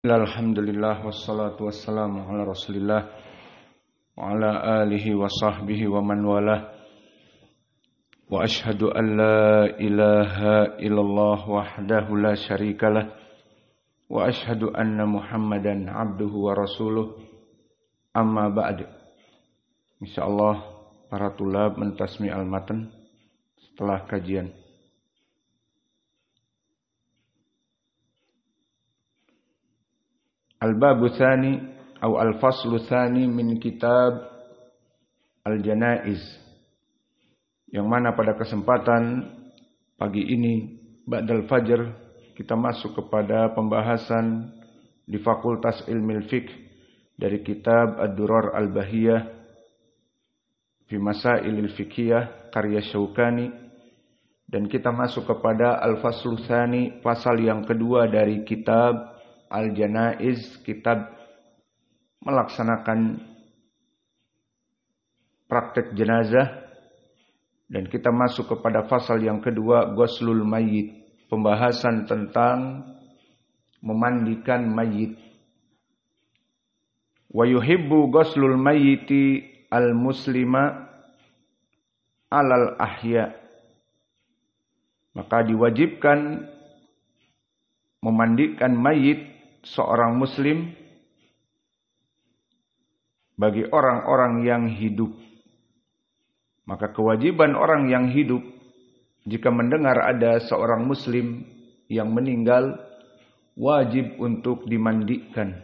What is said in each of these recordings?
Alhamdulillah wassalatu wassalamu ala Rasulillah wa ala alihi wa sahbihi wa man walah. Wa ashhadu an la ilaha illallah wahdahu la syarikalah wa ashhadu anna Muhammadan abduhu wa rasuluh. Amma ba'd. Insyaallah para tulab mentasmi al-matan setelah kajian. Al-babu tsani atau al-faslu tsani min kitab al-janaiz, yang mana pada kesempatan pagi ini ba'dal fajr kita masuk kepada pembahasan di Fakultas Ilmil Fiqh dari kitab Ad-Durar Al-Bahiyah fi Masailil Fiqhiyah karya Syaukani, dan kita masuk kepada al-faslu tsani, pasal yang kedua dari kitab Al-Janaiz, kitab melaksanakan praktek jenazah, dan kita masuk kepada pasal yang kedua, ghuslul mayyit, pembahasan tentang memandikan mayit. Wa yuhibbu ghuslul mayyiti al-muslima alal ahya, maka diwajibkan memandikan mayit seorang muslim bagi orang-orang yang hidup. Maka kewajiban orang yang hidup jika mendengar ada seorang muslim yang meninggal, wajib untuk dimandikan.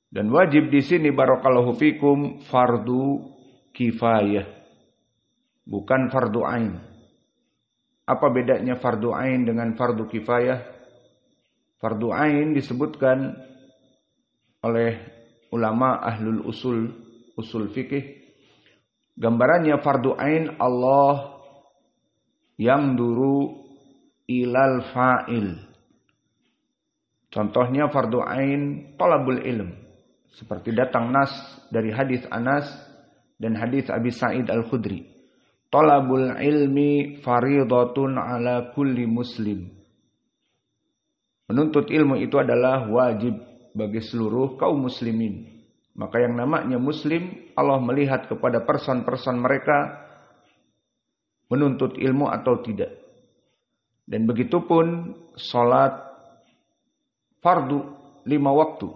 Dan wajib di sini barakallahu fikum fardu kifayah, bukan fardu ain. Apa bedanya fardu ain dengan fardu kifayah? Fardu ain disebutkan oleh ulama ahlul usul fikih. Gambarannya fardu ain Allah yang duru ilal fa'il. Contohnya fardu ain talabul ilm, seperti datang nas dari hadis Anas dan hadis Abi Sa'id Al-Khudri. Talabul ilmi faridatun ala kulli muslim. Menuntut ilmu itu adalah wajib bagi seluruh kaum muslimin. Maka yang namanya muslim, Allah melihat kepada person-person mereka menuntut ilmu atau tidak. Dan begitupun salat fardu 5 waktu,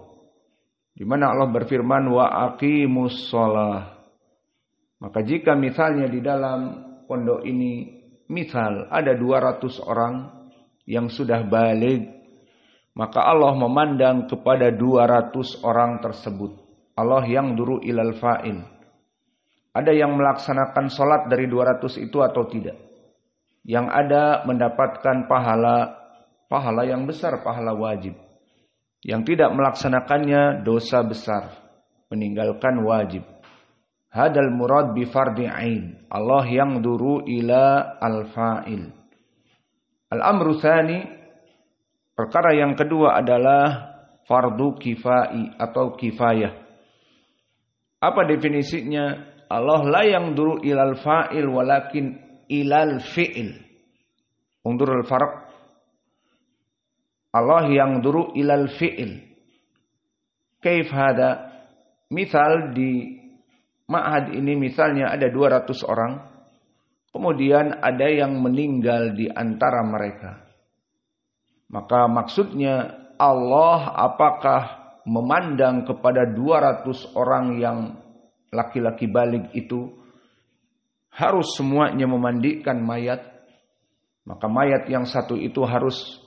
di mana Allah berfirman wa aqimus shalah. Maka jika misalnya di dalam pondok ini misal ada 200 orang yang sudah baligh, maka Allah memandang kepada 200 orang tersebut. Allah yang duru ilal fa'il. Ada yang melaksanakan sholat dari 200 itu atau tidak? Yang ada mendapatkan pahala yang besar, pahala wajib. Yang tidak melaksanakannya dosa besar, meninggalkan wajib. Hadal murad bi fardi ain. Allah yang duru ila al-fa'il. Al-amru tsani, perkara yang kedua adalah fardu kifai atau kifayah. Apa definisinya? Allah la yang duru ilal fa'il walakin ilal fi'il. Undurul farq. Allah yang duru ilal fi'il. Kaif hada? Misal di ma'had ini misalnya ada 200 orang. Kemudian ada yang meninggal di antara mereka. Maka maksudnya Allah apakah memandang kepada 200 orang yang laki-laki baligh itu harus semuanya memandikan mayat? Maka mayat yang satu itu harus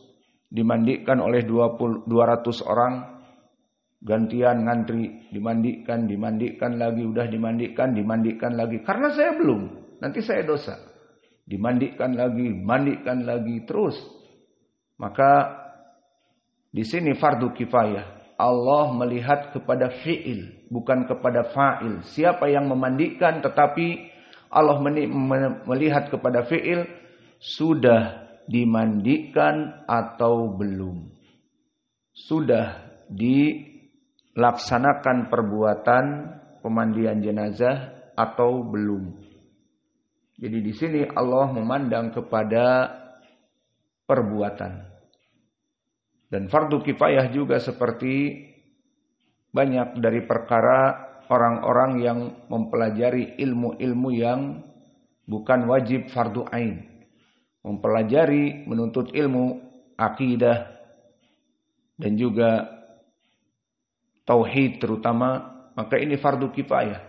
dimandikan oleh 200 orang, gantian ngantri, dimandikan lagi, udah dimandikan lagi. Karena saya belum, nanti saya dosa. Dimandikan lagi, terus. Maka di sini fardu kifayah. Allah melihat kepada fi'il, bukan kepada fa'il. Siapa yang memandikan tetapi Allah melihat kepada fi'il, sudah dimandikan atau belum. Sudah dilaksanakan perbuatan pemandian jenazah atau belum. Jadi di sini Allah memandang kepada perbuatan. Dan fardu kifayah juga seperti banyak dari perkara orang-orang yang mempelajari ilmu-ilmu yang bukan wajib fardu ain. Mempelajari, menuntut ilmu akidah dan juga tauhid terutama, maka ini fardu kifayah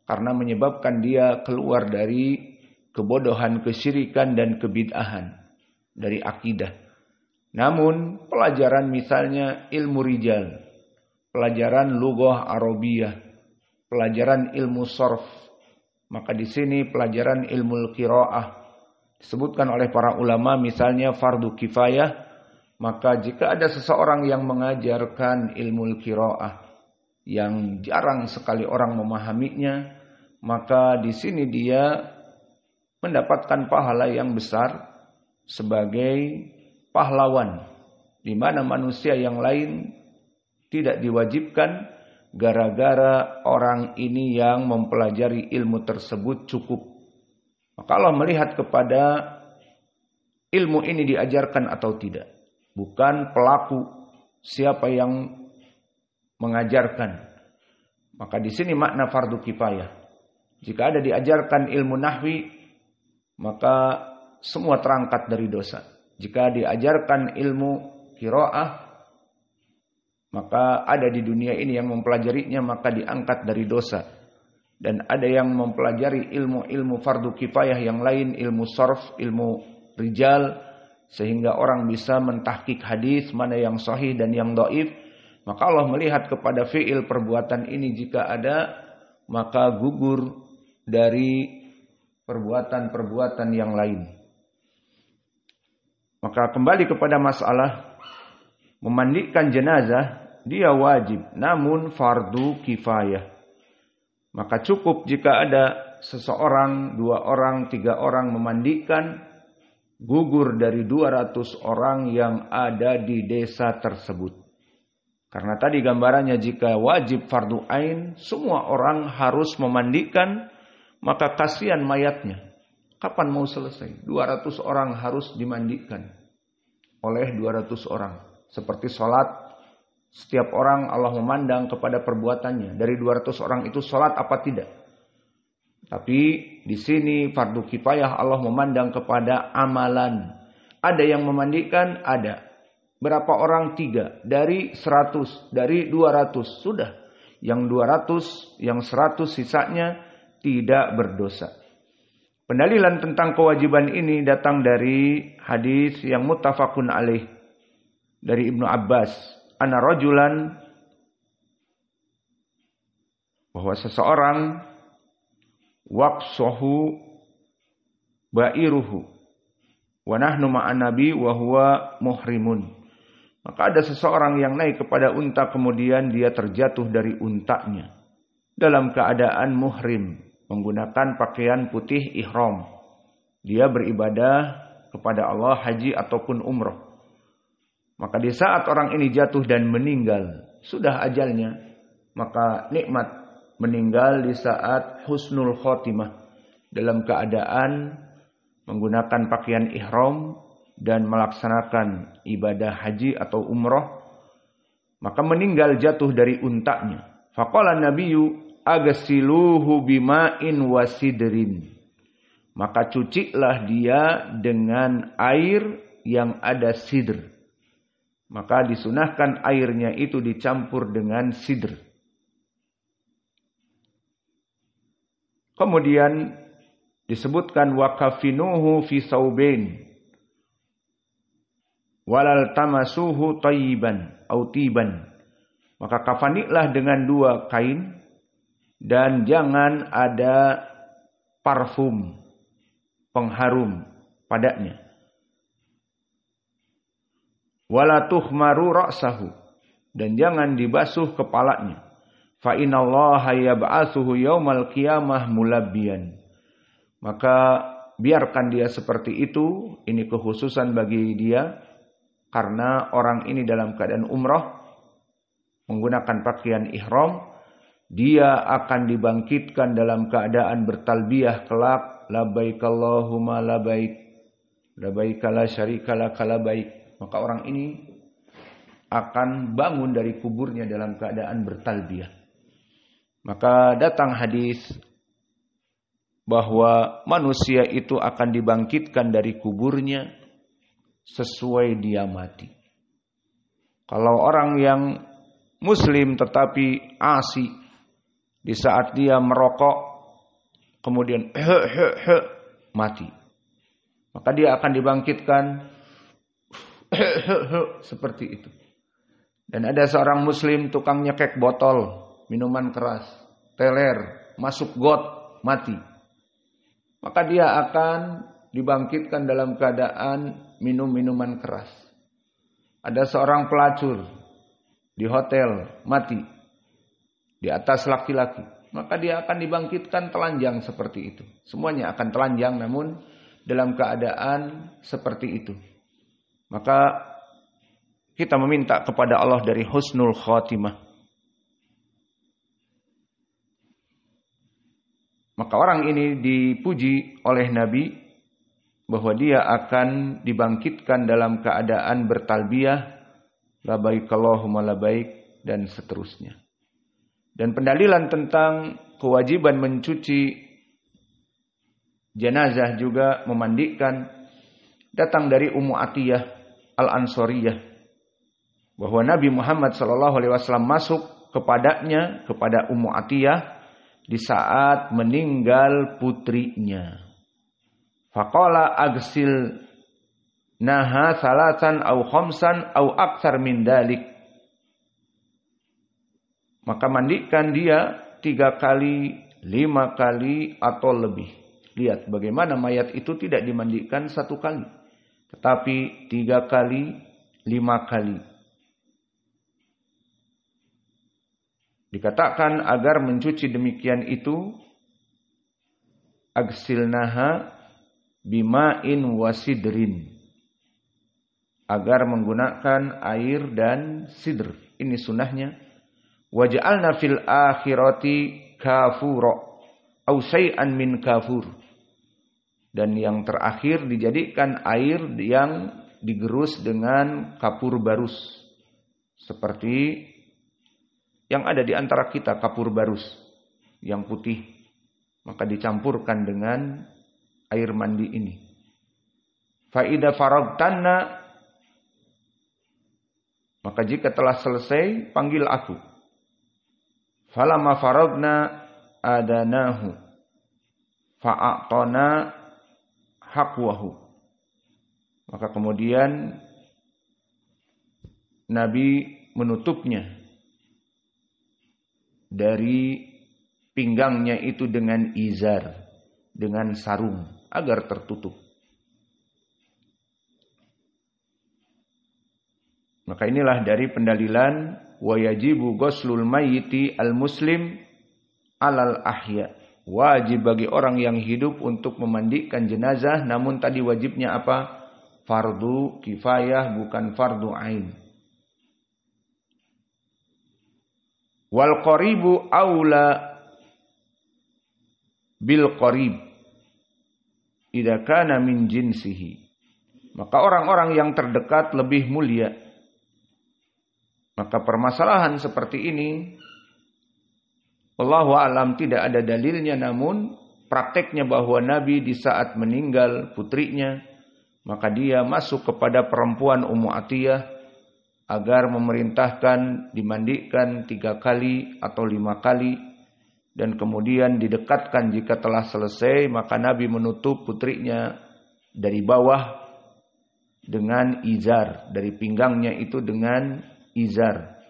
karena menyebabkan dia keluar dari kebodohan, kesyirikan dan kebid'ahan dari akidah. Namun pelajaran misalnya ilmu rijal, pelajaran lughah Arabiyah, pelajaran ilmu sarf, maka di sini pelajaran ilmu qiraah disebutkan oleh para ulama misalnya fardu kifayah. Maka jika ada seseorang yang mengajarkan ilmu qiraah yang jarang sekali orang memahaminya, maka di sini dia mendapatkan pahala yang besar sebagai pahlawan, di mana manusia yang lain tidak diwajibkan gara-gara orang ini yang mempelajari ilmu tersebut cukup. Maka Allah melihat kepada ilmu ini diajarkan atau tidak, bukan pelaku siapa yang mengajarkan. Maka di sini makna fardu kifayah. Jika ada diajarkan ilmu nahwi, maka semua terangkat dari dosa. Jika diajarkan ilmu qiraah, maka ada di dunia ini yang mempelajarinya maka diangkat dari dosa. Dan ada yang mempelajari ilmu-ilmu fardu kifayah yang lain, ilmu sarf, ilmu rijal, sehingga orang bisa mentahqiq hadis mana yang sahih dan yang dhaif. Maka Allah melihat kepada fi'il perbuatan ini, jika ada maka gugur dari perbuatan-perbuatan yang lain. Maka kembali kepada masalah memandikan jenazah, dia wajib namun fardu kifayah. Maka cukup jika ada seseorang, 2 orang, 3 orang memandikan, gugur dari 200 orang yang ada di desa tersebut. Karena tadi gambarannya jika wajib fardu ain, semua orang harus memandikan, maka kasihan mayatnya. Kapan mau selesai? 200 orang harus dimandikan oleh 200 orang. Seperti sholat, setiap orang Allah memandang kepada perbuatannya. Dari 200 orang itu sholat apa tidak? Tapi di sini fardu kifayah Allah memandang kepada amalan. Ada yang memandikan, ada. Berapa orang? 3. Dari 100, dari 200. Sudah. Yang 200, yang 100 sisanya tidak berdosa. Pendalilan tentang kewajiban ini datang dari hadis yang muttafaqun alaih dari Ibnu Abbas. Anna rajulan, bahwa seseorang waqsahu ba'iruhu wa nahnu ma'an nabi wa huwa muhrimun. Maka ada seseorang yang naik kepada unta, kemudian dia terjatuh dari untanya dalam keadaan muhrim, menggunakan pakaian putih ihram. Dia beribadah kepada Allah haji ataupun umrah. Maka di saat orang ini jatuh dan meninggal, sudah ajalnya, maka nikmat meninggal di saat husnul khotimah, dalam keadaan menggunakan pakaian ihram dan melaksanakan ibadah haji atau umrah, maka meninggal jatuh dari untanya. Faqala nabiyyu agsiluhu bima'in wasidrin. Maka cucilah dia dengan air yang ada sidr. Maka disunahkan airnya itu dicampur dengan sidr. Kemudian disebutkan wakafinuhu fi saubain walal tamasuhu tayyiban au tiban. Maka kafanilah dengan 2 kain dan jangan ada parfum pengharum padanya. Wala tuhmaru ra'sahu, dan jangan dibasuh kepalanya. Fa innallaha yab'atsuhu yaumal qiyamah mulabbiyan. Maka biarkan dia seperti itu, ini kekhususan bagi dia karena orang ini dalam keadaan umrah menggunakan pakaian ihram, dia akan dibangkitkan dalam keadaan bertalbiyah kelak, labbaik Allahumma labbaik, labbaik la syarika lak labbaik. Maka orang ini akan bangun dari kuburnya dalam keadaan bertalbiyah. Maka datang hadis bahwa manusia itu akan dibangkitkan dari kuburnya sesuai dia mati. Kalau orang yang muslim tetapi asi, di saat dia merokok kemudian mati, maka dia akan dibangkitkan seperti itu. Dan ada seorang muslim tukang nyekek botol minuman keras, teler, masuk got, mati. Maka dia akan dibangkitkan dalam keadaan minum minuman keras. Ada seorang pelacur di hotel, mati di atas laki-laki. Maka dia akan dibangkitkan telanjang seperti itu. Semuanya akan telanjang namun dalam keadaan seperti itu. Maka kita meminta kepada Allah dari husnul khatimah. Maka orang ini dipuji oleh Nabi bahwa dia akan dibangkitkan dalam keadaan bertalbiyah, labaik Allahumma labaik, dan seterusnya. Dan pendalilan tentang kewajiban mencuci jenazah juga memandikan datang dari Ummu Atiyah Al-Ansariyah, bahwa Nabi Muhammad SAW masuk kepadanya, kepada Ummu Atiyah di saat meninggal putrinya. Faqala agsil naha salatan au khamsan au aktsar min dalik. Maka mandikan dia 3 kali, 5 kali atau lebih. Lihat bagaimana mayat itu tidak dimandikan 1 kali, tetapi 3 kali, 5 kali. Dikatakan agar mencuci demikian itu, agsilnaha bima'in wasidrin, agar menggunakan air dan sidr. Ini sunnahnya. Waj'alna fil akhirati kafura au syai'an min kafur. Dan yang terakhir dijadikan air yang digerus dengan kapur barus, seperti yang ada di antara kita, kapur barus yang putih, maka dicampurkan dengan air mandi ini. Fa idza faragtanna, maka jika telah selesai panggil aku. Falamma faragna adanahu fa'atana haqwahu. Maka kemudian Nabi menutupnya dari pinggangnya itu dengan izar, dengan sarung agar tertutup. Maka inilah dari pendalilan wa yajibu ghuslul mayyiti al-muslim alal ahya. Wajib bagi orang yang hidup untuk memandikan jenazah, namun tadi wajibnya apa? Fardu kifayah, bukan fardu ain. Wal qaribu aula bil qarib idza kana min jinsihi. Maka orang-orang yang terdekat lebih mulia. Maka permasalahan seperti ini, wallahu a'lam, tidak ada dalilnya, namun prakteknya bahwa Nabi di saat meninggal putrinya, maka dia masuk kepada perempuan Ummu Atiyah agar memerintahkan dimandikan 3 kali atau 5 kali, dan kemudian didekatkan jika telah selesai, maka Nabi menutup putrinya dari bawah dengan izar, dari pinggangnya itu dengan izar.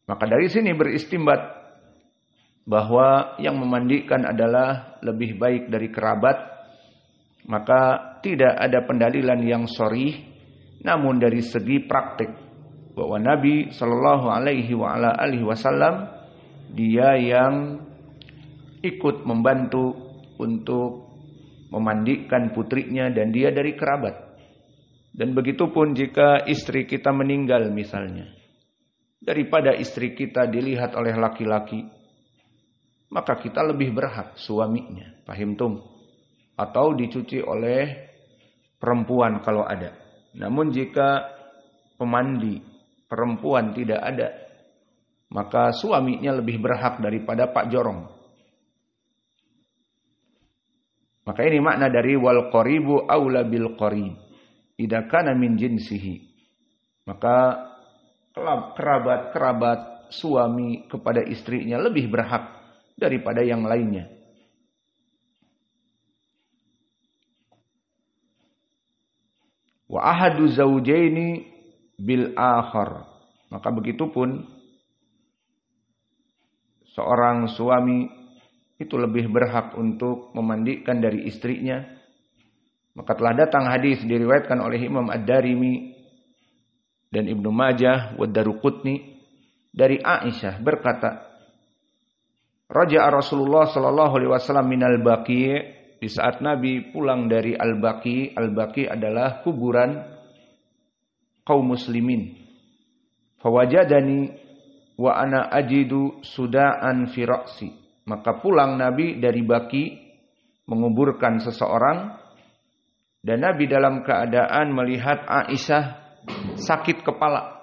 Maka dari sini beristimbat bahwa yang memandikan adalah lebih baik dari kerabat. Maka tidak ada pendalilan yang sharih, namun dari segi praktik bahwa Nabi Shallallahu Alaihi Wasallam dia yang ikut membantu untuk memandikan putrinya, dan dia dari kerabat. Dan begitu pun jika istri kita meninggal misalnya, daripada istri kita dilihat oleh laki-laki, maka kita lebih berhak suaminya, fahimtum, atau dicuci oleh perempuan kalau ada. Namun jika pemandi perempuan tidak ada, maka suaminya lebih berhak daripada Pak Jorong. Maka ini makna dari wal qaribu aula bil qarib idza kana min jinsihi. Maka kerabat suami kepada istrinya lebih berhak daripada yang lainnya. Wa ahadu zaujaini bil akhar. Maka begitupun seorang suami itu lebih berhak untuk memandikan dari istrinya. Maka telah datang hadis diriwayatkan oleh Imam Ad-Darimi dan Ibnu Majah wa Daruqutni dari Aisyah berkata, Raja'a Rasulullah sallallahu alaihi wasallam minal Baqi', di saat Nabi pulang dari Al-Baqi'. Al-Baqi' adalah kuburan kaum muslimin. Fawajadani wa ana ajidu suda'an fi ra'si. Maka pulang Nabi dari Baqi' menguburkan seseorang, dan Nabi dalam keadaan melihat Aisyah sakit kepala.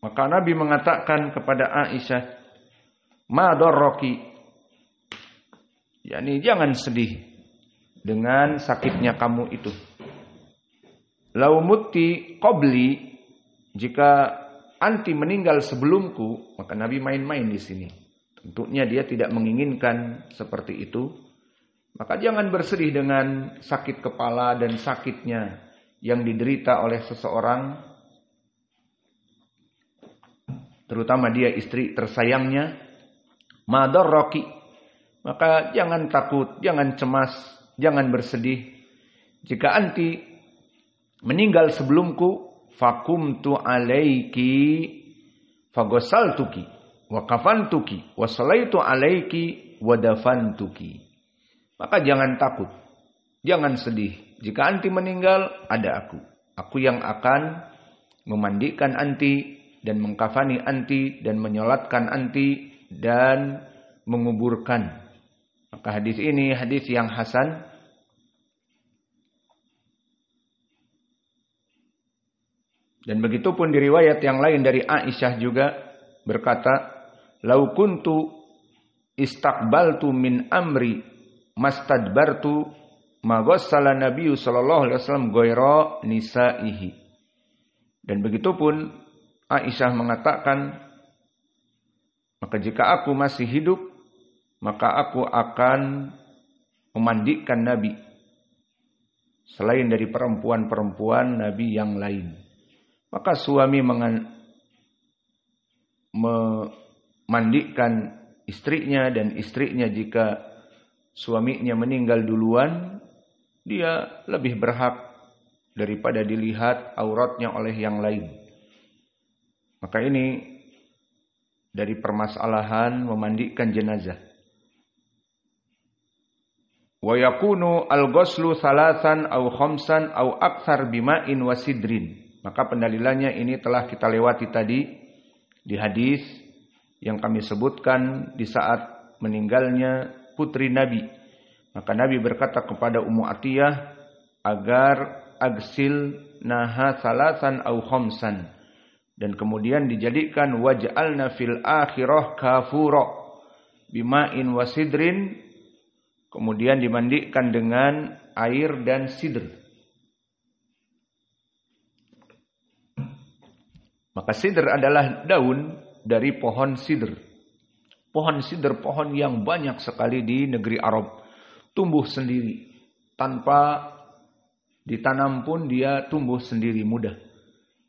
Maka Nabi mengatakan kepada Aisyah, ma darraki, yakni jangan sedih dengan sakitnya kamu itu. Lau mutti qabli, jika anti meninggal sebelumku. Maka Nabi main-main di sini. Tentunya dia tidak menginginkan seperti itu. Maka jangan bersedih dengan sakit kepala dan sakitnya yang diderita oleh seseorang, terutama dia istri tersayangnya. Ma darraki, maka jangan takut, jangan cemas, jangan bersedih. Jika anti meninggal sebelumku, fakumtu alaiki fagosaltuki wa kafantuki wa salaitu alaiki wa dafantuki. Maka jangan takut, jangan sedih. Jika anti meninggal, ada aku. Aku yang akan memandikan anti dan mengkafani anti dan menyolatkan anti dan menguburkan. Maka hadis ini hadis yang hasan. Dan begitu pun di riwayat yang lain dari Aisyah juga berkata, "Lau kuntu istaqbaltu min amri mastadbartu ma ghassala Nabi sallallahu alaihi wasallam ghaira nisaihi." Dan begitu pun Aisyah mengatakan, maka jika aku masih hidup, maka aku akan memandikan Nabi selain dari perempuan-perempuan Nabi yang lain. Maka suami memandikan istrinya, dan istrinya jika suaminya meninggal duluan, dia lebih berhak daripada dilihat auratnya oleh yang lain. Maka ini dari permasalahan memandikan jenazah. Wa yakunu al-ghuslu thalathan aw khamsan aw aktsar bima'in wa sidrin. Maka pendalilannya ini telah kita lewati tadi di hadis yang kami sebutkan di saat meninggalnya putri Nabi. Maka Nabi berkata kepada Ummu Atiyah agar agsil naha thalathan aw khamsan, dan kemudian dijadikan waj'alna fil akhirah kafura bima'in wa sidrin, kemudian dimandikan dengan air dan sidr. Maka sidr adalah daun dari pohon sidr. Pohon sidr, pohon yang banyak sekali di negeri Arab, tumbuh sendiri. Tanpa ditanam pun dia tumbuh sendiri mudah.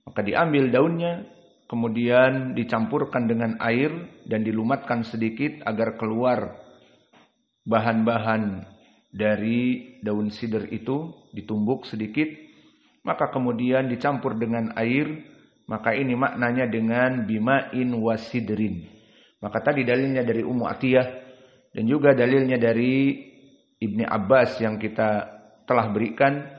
Maka diambil daunnya, kemudian dicampurkan dengan air dan dilumatkan sedikit agar keluar bahan-bahan dari daun sidr itu, ditumbuk sedikit. Maka kemudian dicampur dengan air. Maka ini maknanya dengan bima'in wasidrin. Maka tadi dalilnya dari Ummu Atiyah dan juga dalilnya dari Ibni Abbas yang kita telah berikan.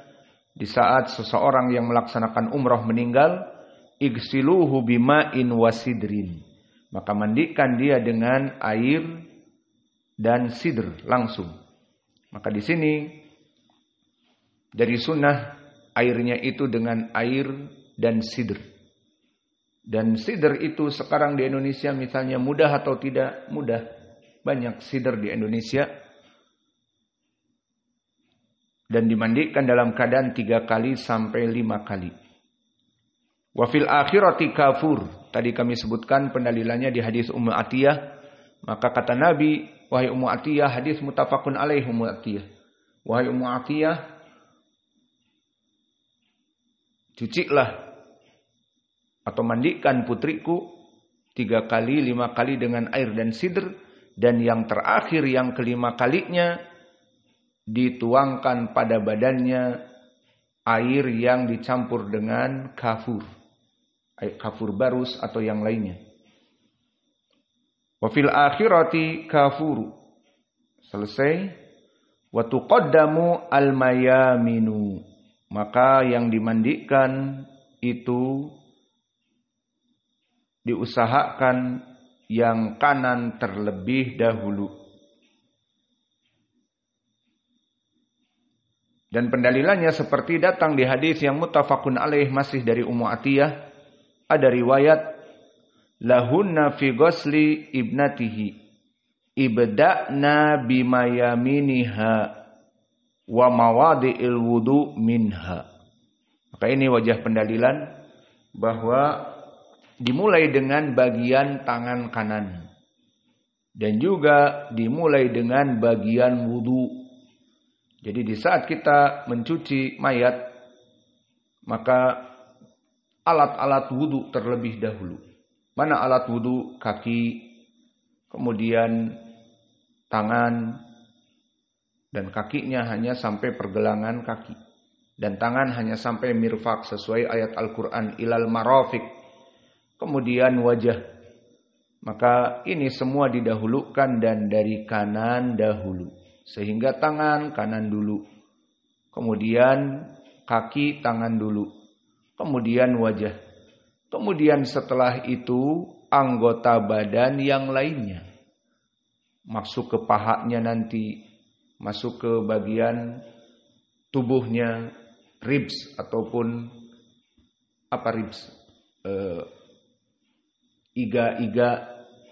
Di saat seseorang yang melaksanakan umrah meninggal, igsiluhu bima'in wasidrin. Maka mandikan dia dengan air dan sidr langsung. Maka di sini dari sunnah airnya itu dengan air dan sidr. Dan sidr itu sekarang di Indonesia misalnya mudah atau tidak? Mudah. Banyak sidr di Indonesia. Dan dimandikan dalam keadaan 3 kali sampai 5 kali. Wa fil akhirati kafur. Tadi kami sebutkan pendalilannya di hadis Ummu Atiyah. Maka kata Nabi, wahai Ummu Atiyah, hadis muttafaqun alaih Ummu Atiyah. Wahai Ummu Atiyah, cucilah atau mandikan putriku 3 kali, 5 kali dengan air dan sidr. Dan yang terakhir, yang kelima kalinya, dituangkan pada badannya air yang dicampur dengan kafur. Air kafur barus atau yang lainnya. Wa fil akhirati kafuru. Selesai. Wa tuqaddamu al-mayaminu. Maka yang dimandikan itu diusahakan yang kanan terlebih dahulu. Dan pendalilannya seperti datang di hadis yang muttafaqun alaih masih dari Ummu Atiyah. Ada riwayat lahunna fi ghusli ibnatihi ibda'na bimayaminiha wa mawadi'il wudu minha. Maka ini wajah pendalilan bahwa dimulai dengan bagian tangan kanan dan juga dimulai dengan bagian wudu. Jadi di saat kita mencuci mayat, maka alat-alat wudu terlebih dahulu. Mana alat wudu? Kaki, kemudian tangan, dan kakinya hanya sampai pergelangan kaki. Dan tangan hanya sampai mirfaq sesuai ayat Al-Quran, ilal marafiq. Kemudian wajah. Maka ini semua didahulukan dan dari kanan dahulu. Sehingga tangan kanan dulu. Kemudian kaki tangan dulu. Kemudian wajah. Kemudian setelah itu anggota badan yang lainnya. Masuk ke pahanya nanti. Masuk ke bagian tubuhnya. Ribs ataupun apa ribs? Iga-iga.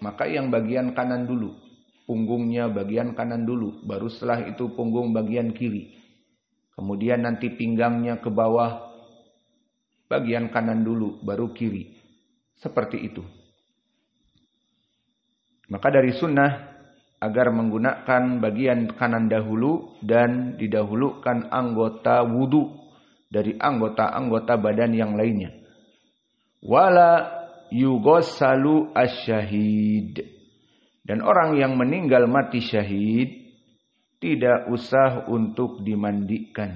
Maka yang bagian kanan dulu. Punggungnya bagian kanan dulu, baru setelah itu punggung bagian kiri. Kemudian nanti pinggangnya ke bawah, bagian kanan dulu, baru kiri. Seperti itu. Maka dari sunnah, agar menggunakan bagian kanan dahulu dan didahulukan anggota wudu dari anggota-anggota badan yang lainnya. Wala yughassalu asyahid. Dan orang yang meninggal mati syahid tidak usah untuk dimandikan.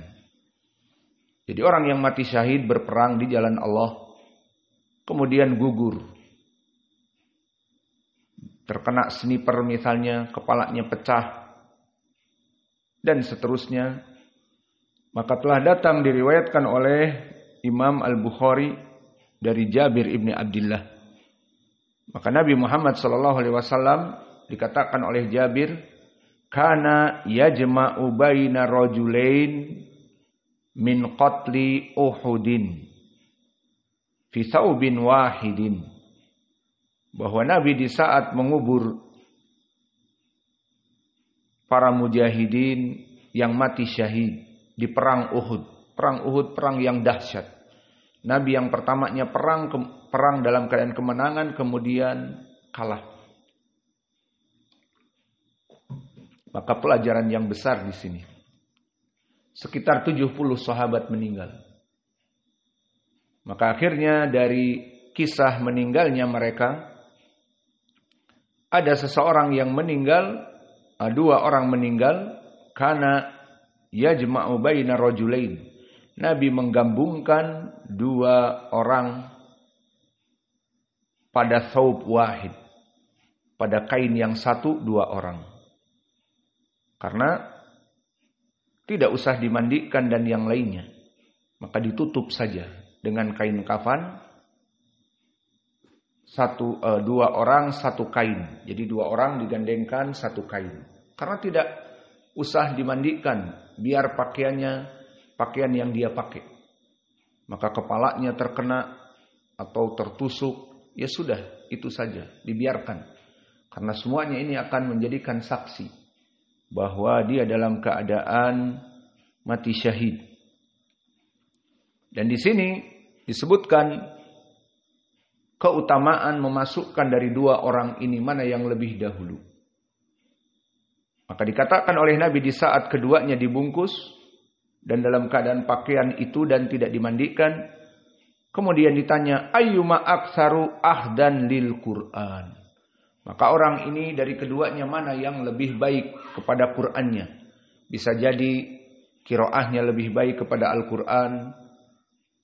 Jadi orang yang mati syahid berperang di jalan Allah, kemudian gugur. Terkena sniper misalnya, kepalanya pecah, dan seterusnya. Maka telah datang diriwayatkan oleh Imam Al-Bukhari dari Jabir ibni Abdullah. Maka Nabi Muhammad SAW dikatakan oleh Jabir, kana yajma'u baina rajulain min qatli Uhudin fi thawbin wahidin. Bahwa Nabi di saat mengubur para mujahidin yang mati syahid di perang Uhud. Perang Uhud perang yang dahsyat. Nabi yang pertamanya perang dalam keadaan kemenangan, kemudian kalah. Maka pelajaran yang besar di sini. Sekitar 70 sahabat meninggal. Maka akhirnya dari kisah meninggalnya mereka, ada seseorang yang meninggal, 2 orang meninggal, karena yajma'u baina rajulain. Nabi menggabungkan 2 orang pada thawb wahid. Pada kain yang satu 2 orang. Karena tidak usah dimandikan dan yang lainnya. Maka ditutup saja dengan kain kafan. 2 orang 1 kain. Jadi 2 orang digandengkan 1 kain. Karena tidak usah dimandikan. Biar pakaiannya pakaian yang dia pakai. maka kepalanya terkena atau tertusuk, ya sudah, itu saja, dibiarkan. Karena semuanya ini akan menjadikan saksi bahwa dia dalam keadaan mati syahid. Dan di sini disebutkan keutamaan memasukkan dari dua orang ini mana yang lebih dahulu. Maka dikatakan oleh Nabi di saat keduanya dibungkus dan dalam keadaan pakaian itu dan tidak dimandikan, kemudian ditanya, ayyuma aktsaru ahdan lil Qur'an. Maka orang ini dari keduanya mana yang lebih baik kepada Qur'annya. Bisa jadi qiraahnya lebih baik kepada Al-Qur'an,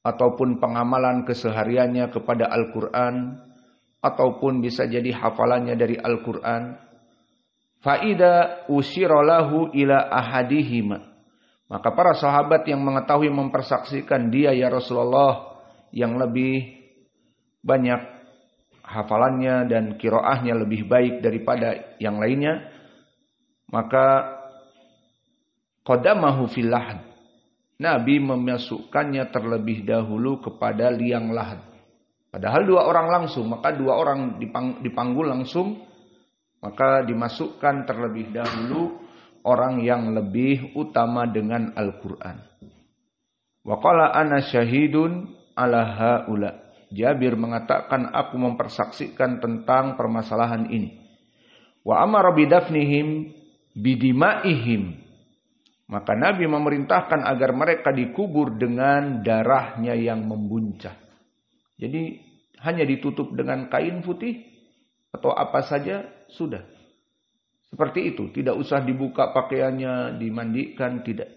ataupun pengamalan kesehariannya kepada Al-Qur'an, ataupun bisa jadi hafalannya dari Al-Qur'an. Faida usyiralahu ila ahadihima. Maka para sahabat yang mengetahui mempersaksikan dia ya Rasulullah yang lebih banyak hafalannya dan qiraahnya lebih baik daripada yang lainnya, maka qadamahu fil lahad. Nabi memasukkannya terlebih dahulu kepada liang lahat. Padahal dua orang langsung, maka dua orang dipanggul langsung, maka dimasukkan terlebih dahulu orang yang lebih utama dengan Al-Quran. Wa qala ana syahidun ala haula. Jabir mengatakan, aku mempersaksikan tentang permasalahan ini. Wa amara bidafnihim bidimaihim. Maka Nabi memerintahkan agar mereka dikubur dengan darahnya yang membuncah. Jadi hanya ditutup dengan kain putih atau apa saja sudah. Seperti itu, tidak usah dibuka pakaiannya, dimandikan, tidak.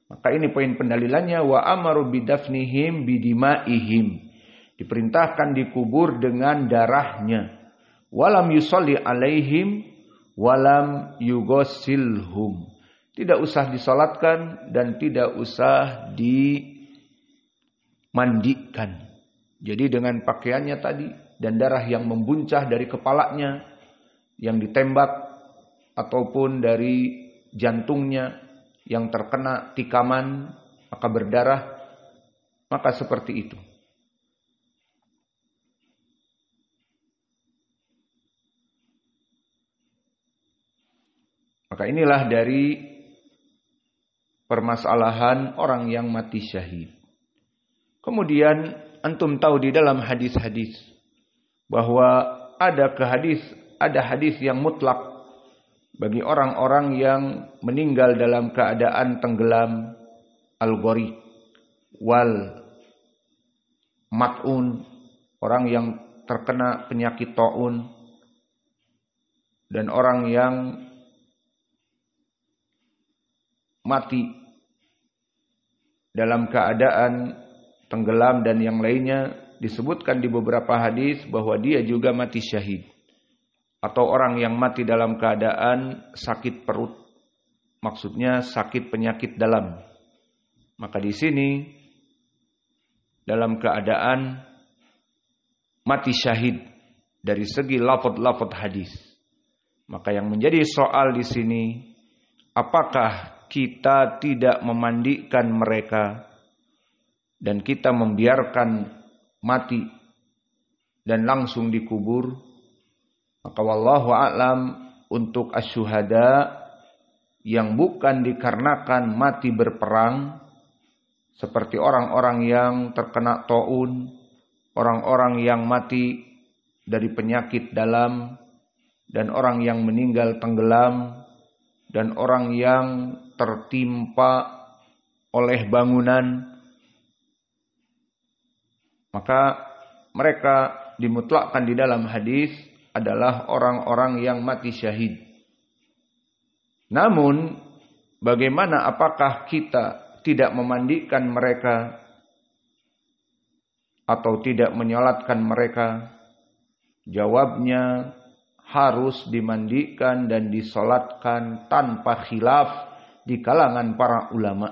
Maka ini poin pendalilannya, wa amaru bidafnihim bidimaihim. Diperintahkan dikubur dengan darahnya. Walam yusolli alaihim walam yugosilhum. Tidak usah disolatkan dan tidak usah dimandikan. Jadi dengan pakaiannya tadi dan darah yang membuncah dari kepalanya yang ditembak ataupun dari jantungnya yang terkena tikaman maka berdarah, maka seperti itu. Maka inilah dari permasalahan orang yang mati syahid. Kemudian antum tahu di dalam hadis-hadis bahwa ada hadis yang mutlak bagi orang-orang yang meninggal dalam keadaan tenggelam, al-gharq wal mat'un, orang yang terkena penyakit taun, dan orang yang mati dalam keadaan tenggelam dan yang lainnya. Disebutkan di beberapa hadis bahwa dia juga mati syahid. Atau orang yang mati dalam keadaan sakit perut, maksudnya sakit penyakit dalam. Maka di sini dalam keadaan mati syahid dari segi lafaz-lafaz hadis. Maka yang menjadi soal di sini, apakah kita tidak memandikan mereka dan kita membiarkan mati dan langsung dikubur? Maka wallahu a'lam, untuk asyuhada yang bukan dikarenakan mati berperang, seperti orang-orang yang terkena taun, orang-orang yang mati dari penyakit dalam, dan orang yang meninggal tenggelam, dan orang yang tertimpa oleh bangunan, maka mereka dimutlakkan di dalam hadis adalah orang-orang yang mati syahid. Namun, bagaimana apakah kita tidak memandikan mereka atau tidak menyolatkan mereka? Jawabnya, harus dimandikan dan disolatkan tanpa khilaf di kalangan para ulama.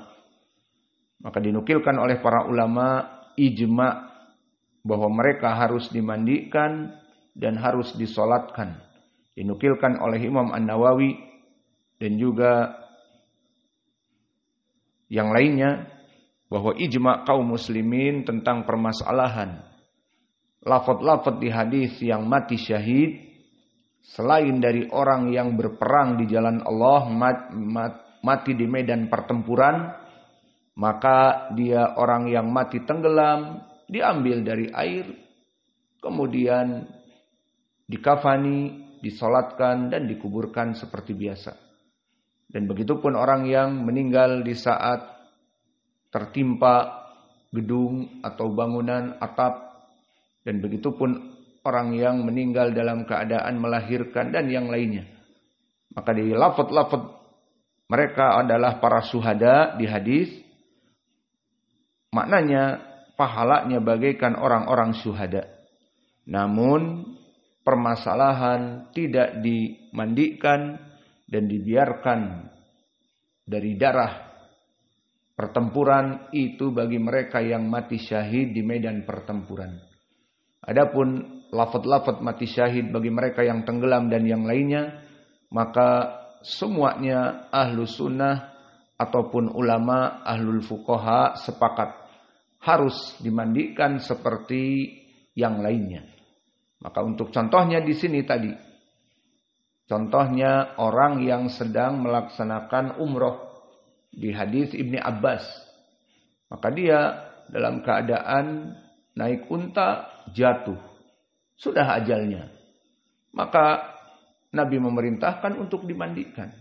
Maka dinukilkan oleh para ulama ijma' bahwa mereka harus dimandikan dan harus disolatkan. Dinukilkan oleh Imam An-Nawawi dan juga yang lainnya, bahwa ijma' kaum muslimin tentang permasalahan lafaz-lafaz di hadis yang mati syahid selain dari orang yang berperang di jalan Allah mati di medan pertempuran, maka dia orang yang mati tenggelam, diambil dari air, kemudian dikafani, disolatkan dan dikuburkan seperti biasa. Dan begitupun orang yang meninggal di saat tertimpa gedung atau bangunan atap, dan begitupun orang yang meninggal dalam keadaan melahirkan dan yang lainnya. Maka di lafaz-lafaz mereka adalah para syuhada di hadis, maknanya pahalanya bagaikan orang-orang syuhada. Namun permasalahan tidak dimandikan dan dibiarkan dari darah pertempuran itu bagi mereka yang mati syahid di medan pertempuran. Adapun lafaz-lafaz mati syahid bagi mereka yang tenggelam dan yang lainnya, maka semuanya ahlu sunnah ataupun ulama ahlul fuqaha sepakat harus dimandikan seperti yang lainnya. Maka untuk contohnya di sini tadi, contohnya orang yang sedang melaksanakan umroh di hadis Ibni Abbas, maka dia dalam keadaan naik unta jatuh, sudah ajalnya, maka Nabi memerintahkan untuk dimandikan.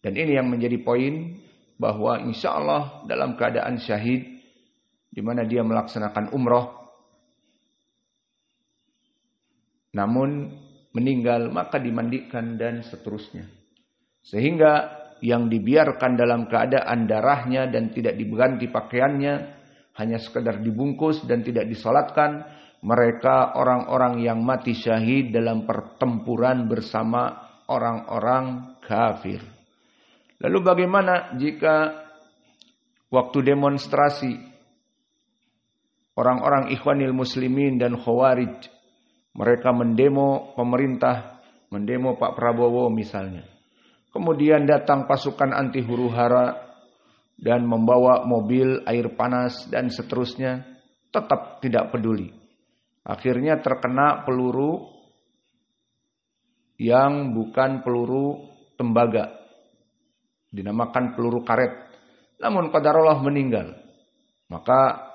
Dan ini yang menjadi poin, bahwa insya Allah dalam keadaan syahid, di mana dia melaksanakan umroh, namun meninggal, maka dimandikan dan seterusnya. Sehingga yang dibiarkan dalam keadaan darahnya dan tidak diganti pakaiannya, hanya sekedar dibungkus dan tidak disolatkan, mereka orang-orang yang mati syahid dalam pertempuran bersama orang-orang kafir. Lalu bagaimana jika waktu demonstrasi orang-orang ikhwanil muslimin dan khawarij, mereka mendemo pemerintah, mendemo Pak Prabowo misalnya. Kemudian datang pasukan anti huru-hara dan membawa mobil air panas dan seterusnya, tetap tidak peduli. Akhirnya terkena peluru yang bukan peluru tembaga, dinamakan peluru karet. Namun qadarullah meninggal. Maka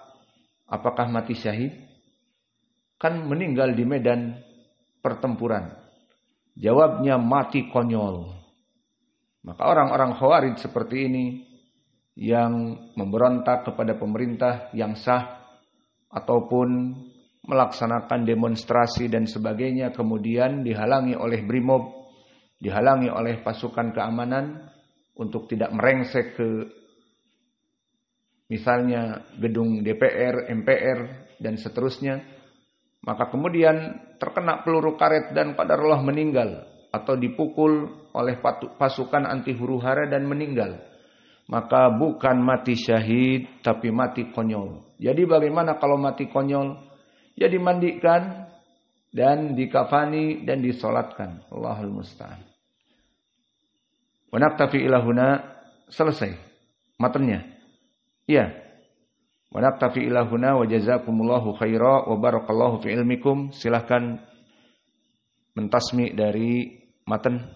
apakah mati syahid? Kan meninggal di medan pertempuran. Jawabnya mati konyol. Maka orang-orang khawarij seperti ini yang memberontak kepada pemerintah yang sah ataupun melaksanakan demonstrasi dan sebagainya, kemudian dihalangi oleh Brimob, dihalangi oleh pasukan keamanan untuk tidak merengsek ke misalnya gedung DPR, MPR dan seterusnya, maka kemudian terkena peluru karet dan qadarullah meninggal, atau dipukul oleh pasukan anti huru-hara dan meninggal, maka bukan mati syahid tapi mati konyol. Jadi bagaimana kalau mati konyol? Ya dimandikan dan dikafani dan disolatkan. Allahul musta'an. Wa naktafi ila huna, selesai matanya. Iya. Wa naktafi ila huna wa jazakumullahu khaira wa barakallahu fi ilmikum. Silahkan mentasmi dari matan.